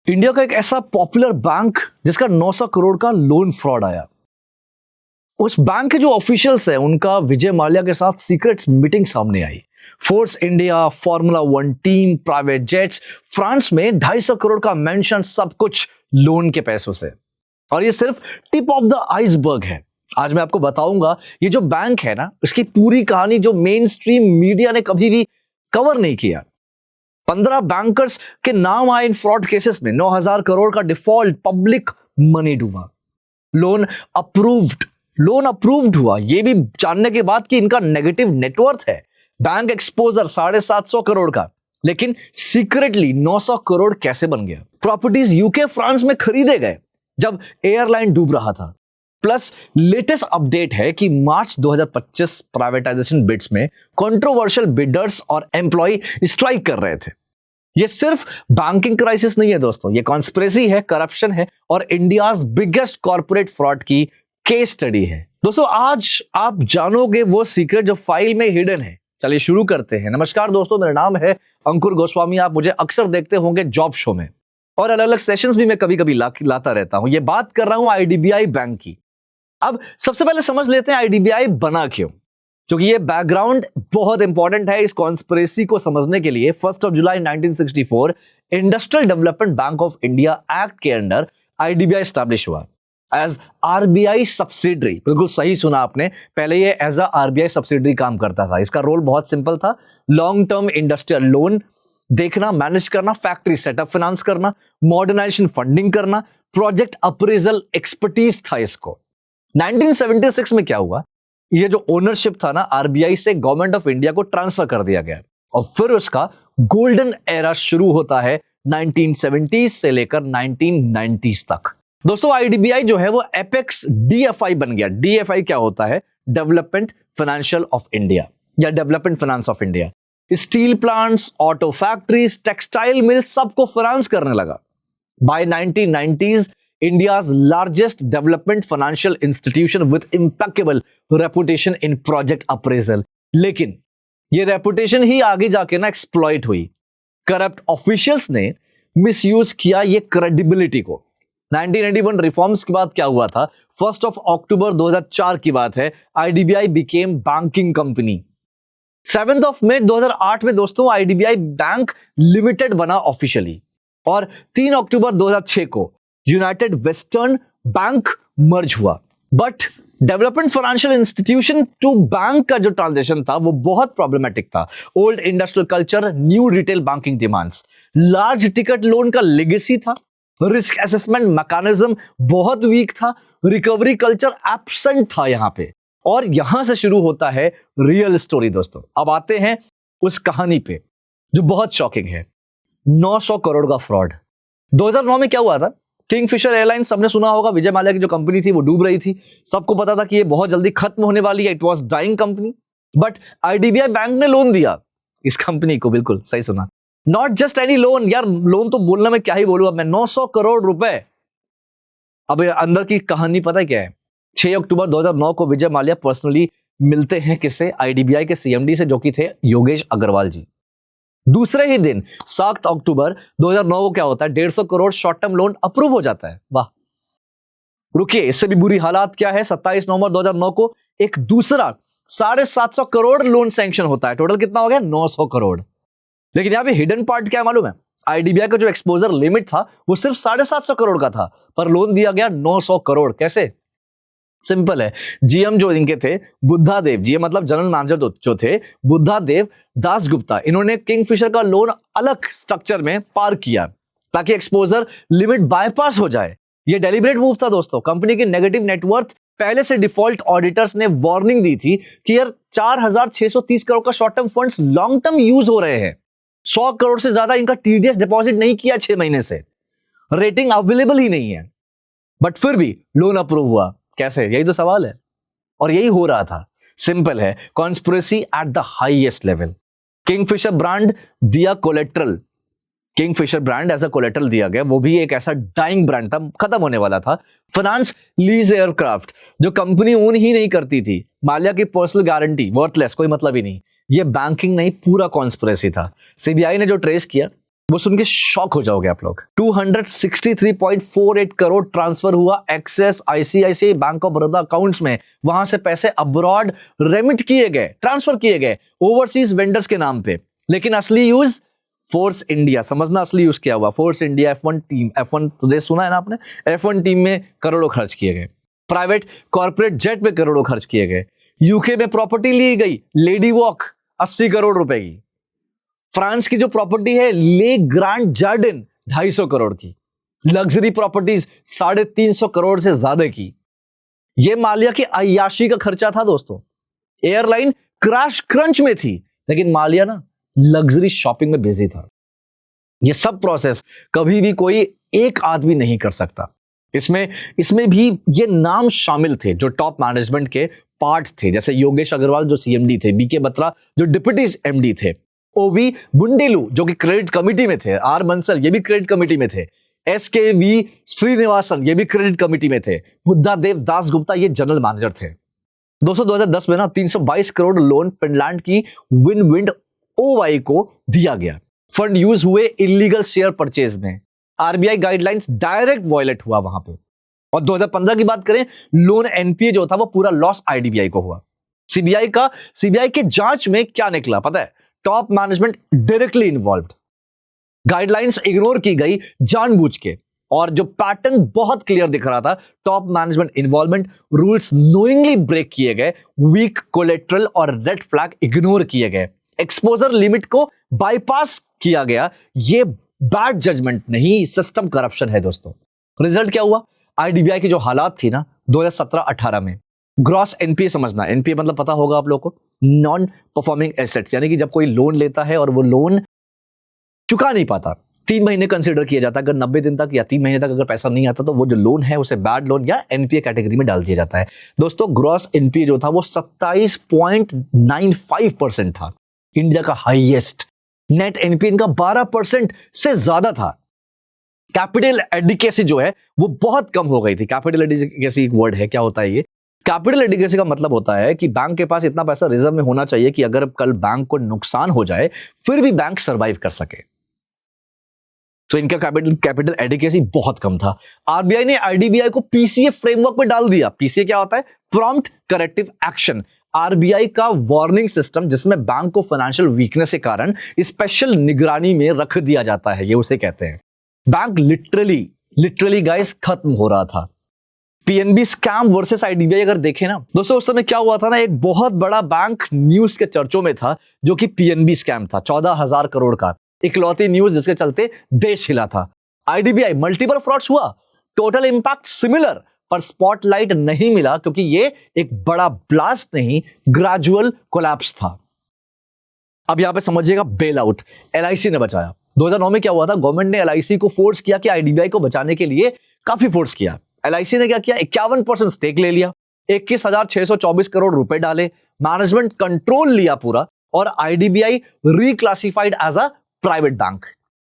India का एक ऐसा पॉपुलर बैंक जिसका 900 करोड़ का लोन फ्रॉड आया। उस बैंक के जो ऑफिशियल्स हैं उनका विजय माल्या के साथ सीक्रेट मीटिंग सामने आई। Force India, formula 1 team, private jets, France में 250 करोड़ का मेंशन, सब कुछ लोन के पैसों से। और ये सिर्फ टिप ऑफ द आइसबर्ग है। आज मैं आपको बताऊंगा ये जो बैंक है ना, इसकी पूरी कहानी जो मेन स्ट्रीम मीडिया ने कभी भी कवर नहीं किया। 15 बैंकर्स के नाम आए इन फ्रॉड केसेस में। 9000 करोड़ का डिफॉल्ट, पब्लिक मनी डूबा, लोन अप्रूव्ड हुआ, यह भी जानने के बाद कि इनका नेगेटिव नेटवर्थ है। बैंक एक्सपोजर 750 करोड़ का, लेकिन सीक्रेटली 900 करोड़ कैसे बन गया? प्रॉपर्टीज यूके, फ्रांस में खरीदे गए जब एयरलाइन डूब रहा था। प्लस लेटेस्ट अपडेट है कि मार्च 2025 प्राइवेटाइजेशन बिड्स में कंट्रोवर्शियल बिडर्स और एम्प्लॉय स्ट्राइक कर रहे थे। यह सिर्फ बैंकिंग क्राइसिस नहीं है दोस्तों, यह कॉन्स्पिरेसी है, करप्शन है और इंडियाज बिगेस्ट कॉर्पोरेट फ्रॉड की केस स्टडी है। दोस्तों आज आप जानोगे वो सीक्रेट जो फाइल में हिडन है। चलिए शुरू करते हैं। नमस्कार दोस्तों, मेरा नाम है अंकुर गोस्वामी। आप मुझे अक्सर देखते होंगे जॉब शो में और अलग अलग सेशंस भी मैं कभी कभी लाता रहता हूं। ये बात कर रहा हूं आईडीबीआई बैंक की। अब सबसे पहले समझ लेते हैं आईडीबीआई बना क्यों, क्योंकि ये बैकग्राउंड बहुत इंपॉर्टेंट है इस कॉन्स्पिरेसी को समझने के लिए। 1 जुलाई 1964 industrial development bank of India act के अंडर आईडीबीआई एस्टैब्लिश हुआ एज आरबीआई सब्सिडरी। बिल्कुल सही सुना आपने, पहले ये एज अ आरबीआई सब्सिडरी काम करता था। इसका रोल बहुत सिंपल था, लॉन्ग टर्म इंडस्ट्रियल लोन देखना, मैनेज करना, फैक्ट्री सेटअप फाइनेंस करना, मॉडर्नाइजेशन फंडिंग करना, प्रोजेक्ट अप्रेजल एक्सपर्टीज था इसको। 1976 में क्या हुआ, ये जो ओनरशिप था ना आरबीआई से गवर्नमेंट ऑफ इंडिया को ट्रांसफर कर दिया गया और फिर उसका गोल्डन एरा शुरू होता है 1970s से लेकर 1990s तक। दोस्तों आईडीबीआई जो है वो एपेक्स डीएफआई बन गया। डीएफआई क्या होता है? डेवलपमेंट फाइनेंशियल ऑफ इंडिया या development finance of India. Steel plants, auto factories, textile mills सबको फाइनेंस करने लगा। By 1990s India's largest development financial institution with impeccable reputation in project appraisal। लेकिन ये रेपुटेशन ही आगे जाके ना एक्सप्लॉइट हुई। करप्ट ऑफिशियल्स ने मिसयूज किया ये क्रेडिबिलिटी को। 1991 रिफॉर्म्स के बाद क्या हुआ था? 1 अक्टूबर 2004 की बात है, आईडीबीआई बिकेम बैंकिंग कंपनी। 7 मई 2008 में दोस्तों आईडीबीआई बैंक लिमिटेड बना ऑफिशियली और 3 अक्टूबर 2006 को यूनाइटेड वेस्टर्न बैंक मर्ज हुआ। But development financial institution to bank का जो ट्रांजिशन था वो बहुत प्रॉब्लमेटिक था। Old industrial culture, new retail banking demands, large ticket loan का लेगेसी था, रिस्क असेसमेंट मैकेनिज्म बहुत वीक था, रिकवरी कल्चर एब्सेंट था यहां पे। और यहां से शुरू होता है रियल स्टोरी दोस्तों। अब आते हैं उस कहानी पे जो बहुत शॉकिंग है। 900 करोड़ का फ्रॉड। 2009 में क्या हुआ था? किंगफिशर एयरलाइंस सबने सुना होगा, विजय माल्या की जो कंपनी थी वो डूब रही थी। सबको पता था कि ये बहुत जल्दी खत्म होने वाली है, it was dying company. But IDBI bank ने लोन दिया इस कंपनी को। बिल्कुल सही सुना, नॉट जस्ट एनी लोन। यार लोन तो बोलना मैं क्या ही बोलूं अब मैं, 900 करोड़ रुपए। अब अंदर की कहानी पता है क्या है? 6 अक्टूबर 2009 को विजय माल्या पर्सनली मिलते हैं किससे? आईडीबीआई के सीएमडी से, जो कि थे योगेश अग्रवाल जी। दूसरे ही दिन 7 अक्टूबर 2009 को क्या होता है? 150 crore short term loan approve हो जाता है। वाह, रुकिए, इससे भी बुरी हालात क्या है? 27 नवंबर 2009 को एक दूसरा 750 करोड़ लोन सैंक्शन होता है। टोटल कितना हो गया? 900 करोड़। लेकिन यहां पे हिडन पार्ट क्या है मालूम है? आईडीबीआई का जो एक्सपोजर लिमिट था वो सिर्फ 750 करोड़ का था, पर लोन दिया गया 900 करोड़। कैसे? सिंपल है। जीएम जो इनके थे बुद्धा देव, जीएम मतलब जनरल मैनेजर जो थे बुद्धा देव दास गुप्ता, इन्होंने किंगफिशर का लोन अलग स्ट्रक्चर में पार किया ताकि एक्सपोजर लिमिट बाईपास हो जाए। ये डेलिब्रेट मूव था दोस्तों। कंपनी के नेगेटिव नेटवर्थ पहले से डिफॉल्ट ऑडिटर्स ने वार्निंग दी थी कि यार 4630 करोड़ का short term funds long term use हो रहे हैं। 100 करोड़ से ज्यादा इनका टीडीएस डिपॉजिट नहीं किया 6 महीने से, रेटिंग अवेलेबल ही नहीं है, बट फिर भी लोन अप्रूव हुआ। कैसे? यही तो सवाल है और यही हो रहा था। सिंपल है, conspiracy at the highest level. Kingfisher brand दिया collateral, Kingfisher brand as a collateral दिया गया, वो भी एक ऐसा डाइंग ब्रांड था, खत्म होने वाला था। फाइनेंस लीज एयरक्राफ्ट जो कंपनी ओन ही नहीं करती थी, माल्या की पर्सनल गारंटी, वर्थलेस, कोई मतलब ही नहीं। ये बैंकिंग नहीं, पूरा कॉन्स्पिरेसी था। सीबीआई ने जो ट्रेस किया वो सुन के शॉक हो जाओगे आप लोग। 263.48 करोड़ ट्रांसफर हुआ Axis ICICI bank of Baroda accounts में। वहां से पैसे अब्रॉड रेमिट किए गए, ट्रांसफर किए गए ओवरसीज वेंडर्स के नाम पे। लेकिन असली यूज फोर्स इंडिया, समझना असली यूज क्या हुआ। Force India F1 team, F1 तो सुना है ना आपने, F1 टीम में करोड़ों खर्च किए गए। प्राइवेट कॉर्पोरेट जेट में करोड़ों खर्च किए गए। यूके में प्रॉपर्टी ली गई लेडी वॉक 80 करोड़ रुपए की। फ्रांस की जो प्रॉपर्टी है ले ग्रांड जार्डिन 250 करोड़ की। लग्जरी प्रॉपर्टीज 350 करोड़ से ज्यादा की। यह मालिया की अय्याशी का खर्चा था दोस्तों। एयरलाइन क्रैश क्रंच में थी, लेकिन मालिया ना लग्जरी शॉपिंग में बिजी था। यह सब प्रोसेस कभी भी कोई एक आदमी नहीं कर सकता। इसमें भी ये नाम शामिल थे जो टॉप मैनेजमेंट के पार्ट थे, जैसे योगेश अग्रवाल जो सीएमडी थे, बीके बत्रा जो डिप्टी एमडी थे, ओवी बुंडेलू जो कि क्रेडिट कमिटी में थे, आर बंसल ये भी क्रेडिट कमिटी में थे, एसकेवी श्रीनिवासन ये भी क्रेडिट कमिटी में थे, बुद्धादेव दास गुप्ता ये जनरल मैनेजर थे। दोस्तों 2010 में ना 322 करोड़ लोन फिनलैंड की विंड ओवाई को दिया गया। फंड यूज हुए इलीगल शेयर परचेज में। आरबीआई गाइडलाइंस डायरेक्ट वायलेट हुआ वहां पे। और 2015 की बात करें, लोन एनपीए जो था वो पूरा लॉस आईडीबीआई को हुआ। सीबीआई के जांच में क्या निकला पता है? Top management directly involved. Guidelines ignore की गई जानबूझ के, और जो पैटर्न बहुत क्लियर दिख रहा था, top management involvement, rules knowingly break किए गए, वीक कोलेट्रल और रेड फ्लैग इग्नोर किए गए, एक्सपोजर लिमिट को बाईपास किया गया। ये बैड जजमेंट नहीं, सिस्टम करप्शन है दोस्तों। रिजल्ट क्या हुआ? आईडीबीआई की जो हालात थी ना 2017-18 में, ग्रॉस एनपीए समझना, एनपीए मतलब पता होगा आप लोगों को, नॉन परफॉर्मिंग एसेट्स, यानी कि जब कोई लोन लेता है और वो लोन चुका नहीं पाता, 3 महीने कंसीडर किया जाता है। अगर 90 दिन तक या 3 महीने तक अगर पैसा नहीं आता तो वो जो लोन है उसे बैड लोन या एनपीए कैटेगरी में डाल दिया जाता है। दोस्तों ग्रॉस एनपीए जो था वो 27.95% था, इंडिया का हाईएस्ट। नेट एनपीए इनका 12% से ज्यादा था। कैपिटल एडिकेसी जो है वो बहुत कम हो गई थी। कैपिटल एडिकेसी एक वर्ड है, क्या होता है ये? कैपिटल एडिकेसी का मतलब होता है कि बैंक के पास इतना पैसा रिजर्व में होना चाहिए कि अगर कल बैंक को नुकसान हो जाए फिर भी बैंक सरवाइव कर सके। तो इनका कैपिटल एडिकेसी बहुत कम था। आरबीआई ने आईडीबीआई को पीसीए फ्रेमवर्क में डाल दिया। पीसीए क्या होता है? Prompt corrective action. आरबीआई का वार्निंग सिस्टम जिसमें बैंक को फाइनेंशियल वीकनेस के कारण स्पेशल निगरानी में रख दिया जाता है, ये उसे कहते हैं। बैंक लिटरली गाइस खत्म हो रहा था। पीएनबी स्कैम वर्सेस आईडीबीआई अगर देखें ना दोस्तों, उस समय क्या हुआ था ना, एक बहुत बड़ा बैंक न्यूज के चर्चों में था जो कि पीएनबी स्कैम था, 14,000 करोड़ का इकलौती न्यूज जिसके चलते देश हिला था। आईडीबीआई मल्टीपल फ्रॉड्स हुआ, टोटल इंपैक्ट सिमिलर, पर स्पॉटलाइट नहीं मिला क्योंकि ये एक बड़ा ब्लास्ट नहीं, ग्रेजुअल कोलैप्स था। अब यहां पे समझिएगा बेल आउट, एलआईसी ने बचाया। 2009 में क्या हुआ था? गवर्नमेंट ने एलआईसी को फोर्स किया कि आईडीबीआई को बचाने के लिए काफी फोर्स किया। एलआईसी ने क्या किया? 51% स्टेक ले लिया, 21,624 करोड़ रुपए डाले, मैनेजमेंट कंट्रोल लिया पूरा, और IDBI reclassified as a private bank.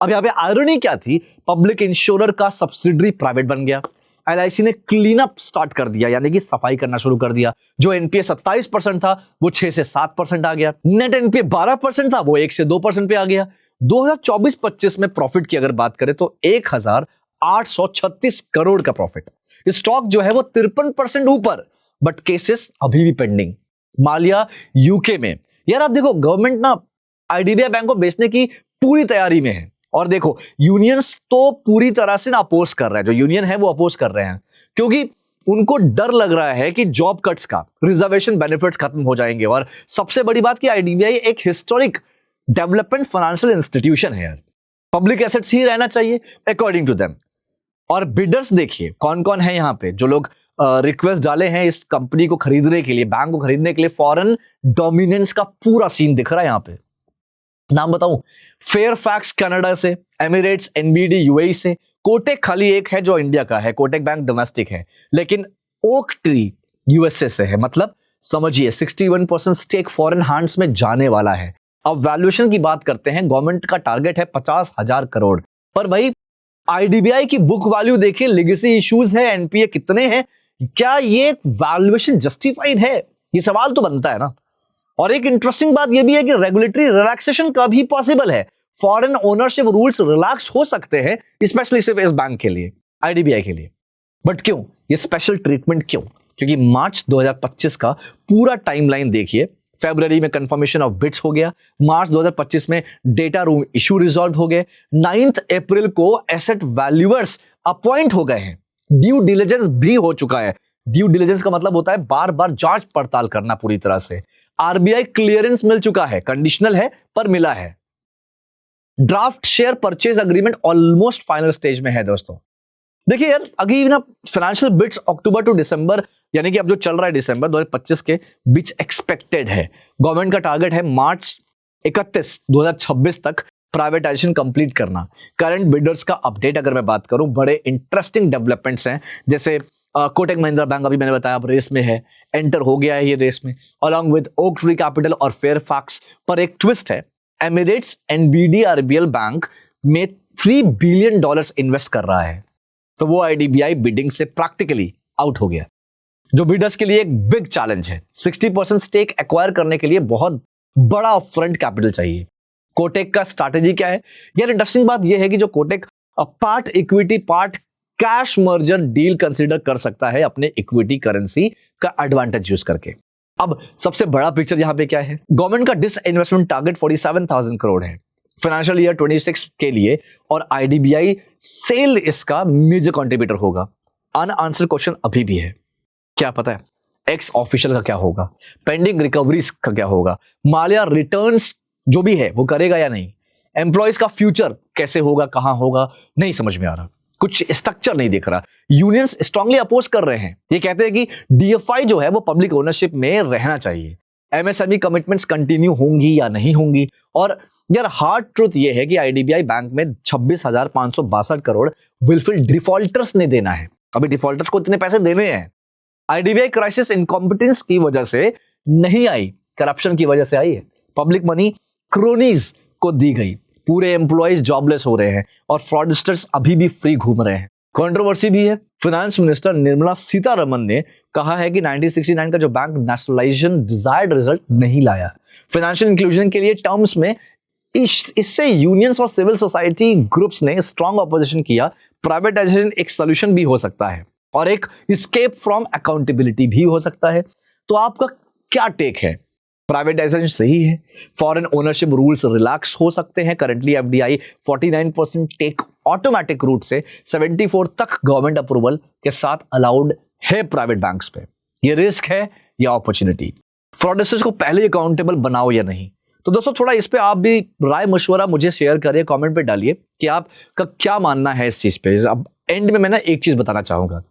अब यहां पे आयरनी क्या थी? पब्लिक इंश्योरर का सब्सिडरी प्राइवेट बन गया। एलआईसी ने क्लीन अप स्टार्ट कर दिया, यानी कि सफाई करना शुरू कर दिया। जो एनपीए 27% था वो 6 से 7% आ गया। नेट एनपीए 12% था वो 1 से 2% पे आ गया। 2024-25 में प्रॉफिट की अगर बात करें तो 1,836 करोड़ का प्रॉफिट। स्टॉक जो है वो 53% ऊपर, बट केसेस अभी भी पेंडिंग। मालिया यूके में। यार आप देखो, गवर्नमेंट ना आईडीबीआई बैंक को बेचने की पूरी तैयारी में है, और देखो यूनियंस तो पूरी तरह से ना अपोज कर रहे हैं। जो यूनियन है वो अपोज कर रहे हैं क्योंकि उनको डर लग रहा है कि जॉब कट्स का, रिजर्वेशन बेनिफिट्स खत्म हो जाएंगे। और सबसे बड़ी बात कि आईडीबीआई एक हिस्टोरिक डेवलपमेंट फाइनेंशियल इंस्टीट्यूशन है यार, पब्लिक एसेट्स ही रहना चाहिए अकॉर्डिंग टू देम। और बिडर्स देखिए कौन कौन है यहाँ पे, जो लोग रिक्वेस्ट डाले हैं इस कंपनी को खरीदने के लिए, बैंक को खरीदने के लिए। फॉरेन डोमिनेंस का पूरा सीन दिख रहा है यहाँ पे। नाम बताऊं? फेयरफैक्स कनाडा से, एमिरेट्स एनबीडी यूएई से, कोटेक खाली एक है जो इंडिया का है, कोटेक बैंक डोमेस्टिक है, लेकिन ओक ट्री यूएसए से है। मतलब समझिए 61% स्टेक फॉरेन हैंड्स में जाने वाला है। अब वैल्यूएशन की बात करते हैं, गवर्नमेंट का टारगेट है 50,000 करोड़, पर भाई आईडीबीआई की बुक वैल्यू देखिए, लेगेसी इश्यूज है, एनपीए कितने हैं, क्या ये वैल्यूएशन जस्टिफाइड है? ये सवाल तो बनता है ना। और एक इंटरेस्टिंग बात यह भी है कि रेगुलेटरी रिलैक्सेशन का भी पॉसिबल है। फॉरेन ओनरशिप रूल्स रिलैक्स हो सकते हैं, स्पेशली सिर्फ इस बैंक के लिए, आईडीबीआई के लिए। बट क्यों ये स्पेशल ट्रीटमेंट, क्यों? क्योंकि मार्च 2025 का पूरा टाइमलाइन देखिए। फरवरी में कंफर्मेशन ऑफ बिड्स हो गया, मार्च 2025 में डेटा रूम इशू रिजॉल्व हो गए, 9 अप्रैल को एसेट वैल्यूअर्स अपॉइंट हो गए हैं, ड्यू डिलिजेंस भी हो चुका है। ड्यू डिलिजेंस का मतलब होता है बार बार जांच पड़ताल करना पूरी तरह से। आरबीआई क्लियरेंस मिल चुका है, कंडीशनल है पर मिला है। Draft share purchase agreement almost final stage में है दोस्तों। देखिए यार, अभी ना फाइनेंशियल बिड्स अक्टूबर टू दिसंबर, यानी कि अब जो चल रहा है दिसंबर 2025 के बीच एक्सपेक्टेड है। गवर्नमेंट का टारगेट है मार्च 31 2026 तक प्राइवेटाइजेशन कंप्लीट करना। करंट बिडर्स का अपडेट अगर मैं बात करूं, बड़े इंटरेस्टिंग डेवलपमेंट्स हैं, जैसे कोटक महिंद्रा बैंक, अभी मैंने बताया अब रेस में है, एंटर हो गया है ये रेस में, along with oak tree capital और फेयरफैक्स। पर एक ट्विस्ट है, एमिरेट्स एनबीडीआरबीएल बैंक में $3 बिलियन इन्वेस्ट कर रहा है, तो वो आईडीबीआई बिडिंग से प्रैक्टिकली आउट हो गया, जो बिडर्स के लिए एक बिग चैलेंज है। 60% स्टेक एक्वायर करने के लिए बहुत बड़ा अपफ्रंट कैपिटल चाहिए। कोटेक का स्ट्रैटेजी क्या है यार? इंटरेस्टिंग बात यह है कि जो Kotak part equity part cash merger deal consider कर सकता है अपने इक्विटी करेंसी का एडवांटेज यूज करके। अब सबसे बड़ा पिक्चर यहां पे क्या है? गवर्नमेंट का डिसइन्वेस्टमेंट टारगेट 47,000 करोड़ है फाइनेंशियल ईयर 26 के लिए, और आईडीबीआई सेल इसका मेजर कंट्रीब्यूटर होगा। अनआंसर्ड क्वेश्चन अभी भी है, क्या पता है एक्स ऑफिशियल का क्या होगा, पेंडिंग रिकवरीज का क्या होगा, मालिया रिटर्न्स जो भी है वो करेगा या नहीं, एम्प्लॉयज का फ्यूचर कैसे होगा, कहां होगा, नहीं समझ में आ रहा, कुछ स्ट्रक्चर नहीं दिख रहा। यूनियंस स्ट्रांगली अपोज कर रहे हैं, ये कहते हैं कि डीएफआई जो है वो पब्लिक ओनरशिप में रहना चाहिए। एमएसएमई कमिटमेंट्स कंटिन्यू होंगी या नहीं होंगी। और यार हार्ड ट्रुथ ये है कि आईडीबीआई बैंक में 26,562 करोड़ विलफिल डिफॉल्टर्स ने देना है। अभी डिफॉल्टर्स को इतने पैसे देने हैं। आईडीबीआई क्राइसिस इनकॉम्पिटेंस की वजह से नहीं आई, करप्शन की वजह से आई है। पब्लिक मनी क्रोनीज को दी गई, पूरे एम्प्लॉयज जॉबलेस हो रहे हैं और फ्रॉडस्टर्स अभी भी फ्री घूम रहे हैं। कंट्रोवर्सी भी है। फाइनेंस मिनिस्टर निर्मला सीतारमन ने कहा है कि 1969 का जो बैंक नेशनलाइजेशन डिजायर्ड रिजल्ट नहीं लाया। फाइनेंशियल इंक्लूजन के लिए टर्म्स में इससे यूनियंस और सिविल सोसाइटी ग्रुप्स ने स्ट्रॉन्ग ऑपोजिशन किया। प्राइवेटाइजेशन एक सोल्यूशन भी हो सकता है और एक एस्केप फ्रॉम अकाउंटेबिलिटी भी हो सकता है। तो आपका क्या टेक है? प्राइवेटाइजेशन सही है, फॉरेन ओनरशिप रूल्स रिलैक्स हो सकते हैं। Currently FDI 49% take automatic route से 74 तक गवर्नमेंट अप्रूवल के साथ अलाउड है प्राइवेट बैंक्स पे। ये रिस्क है या अपॉर्चुनिटी? फ्रॉडस्टर्स को पहले अकाउंटेबल बनाओ या नहीं? तो दोस्तों थोड़ा इस पे आप भी राय मशवरा मुझे शेयर करिए, कमेंट पे डालिए कि आपका क्या मानना है इस चीज पे। अब एंड में मैं ना एक चीज बताना चाहूंगा,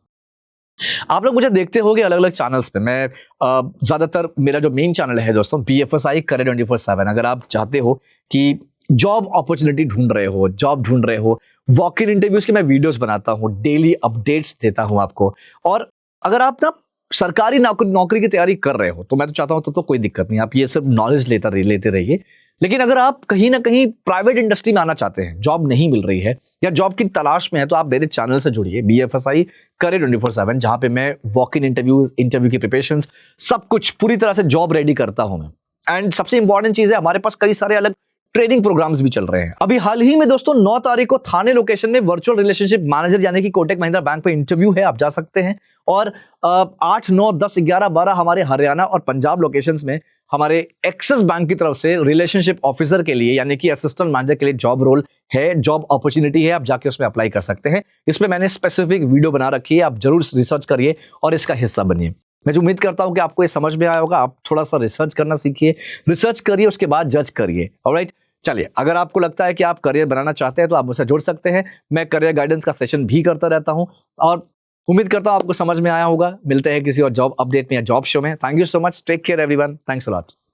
आप लोग मुझे देखते होंगे अलग अलग चैनल्स पे। मैं ज्यादातर मेरा जो मेन चैनल है दोस्तों BFSI करियर 24/7। अगर आप चाहते हो कि जॉब अपॉर्चुनिटी ढूंढ रहे हो, जॉब ढूंढ रहे हो, वॉक इन इंटरव्यूज के मैं वीडियोस बनाता हूं, डेली अपडेट्स देता हूं आपको। और अगर आप ना सरकारी नौकरी की तैयारी कर रहे हो तो मैं तो चाहता हूं तो कोई दिक्कत नहीं, आप ये सब नॉलेज लेते रहिए। लेकिन अगर आप कहीं ना कहीं प्राइवेट इंडस्ट्री में आना चाहते हैं, जॉब नहीं मिल रही है या जॉब की तलाश में है, तो आप मेरे चैनल से जुड़िए BFSI करियर 24/7, जहां पे मैं वॉक इन इंटरव्यू की प्रिपरेशन सब कुछ पूरी तरह से जॉब रेडी करता हूं मैं। एंड सबसे इंपॉर्टेंट चीज है, हमारे पास कई सारे अलग ट्रेनिंग प्रोग्राम्स भी चल रहे हैं। अभी हाल ही में दोस्तों 9 तारीख को थाने लोकेशन में वर्चुअल रिलेशनशिप मैनेजर यानी कि कोटक महिंद्रा बैंक पे इंटरव्यू है, आप जा सकते हैं। और 8, 9, 10, 11, 12 हमारे हरियाणा और पंजाब लोकेशंस में हमारे एक्सिस बैंक की तरफ से रिलेशनशिप ऑफिसर के लिए यानी कि असिस्टेंट मैनेजर के लिए जॉब रोल है, जॉब अपॉर्चुनिटी है, आप जाके उसमें अप्लाई कर सकते हैं। इसमें मैंने स्पेसिफिक वीडियो बना रखी है, आप जरूर रिसर्च करिए और इसका हिस्सा बनिए। मैं जो उम्मीद करता हूं कि आपको ये समझ में आया होगा। आप थोड़ा सा रिसर्च करना सीखिए, रिसर्च करिए, उसके बाद जज करिए। ऑलराइट, चलिए, अगर आपको लगता है कि आप करियर बनाना चाहते हैं तो आप मुझसे जुड़ सकते हैं। मैं करियर गाइडेंस का सेशन भी करता रहता हूं और उम्मीद करता हूं आपको समझ में आया होगा। मिलते हैं किसी और जॉब अपडेट में या जॉब शो में। Thank you so much, take care everyone, thanks a lot.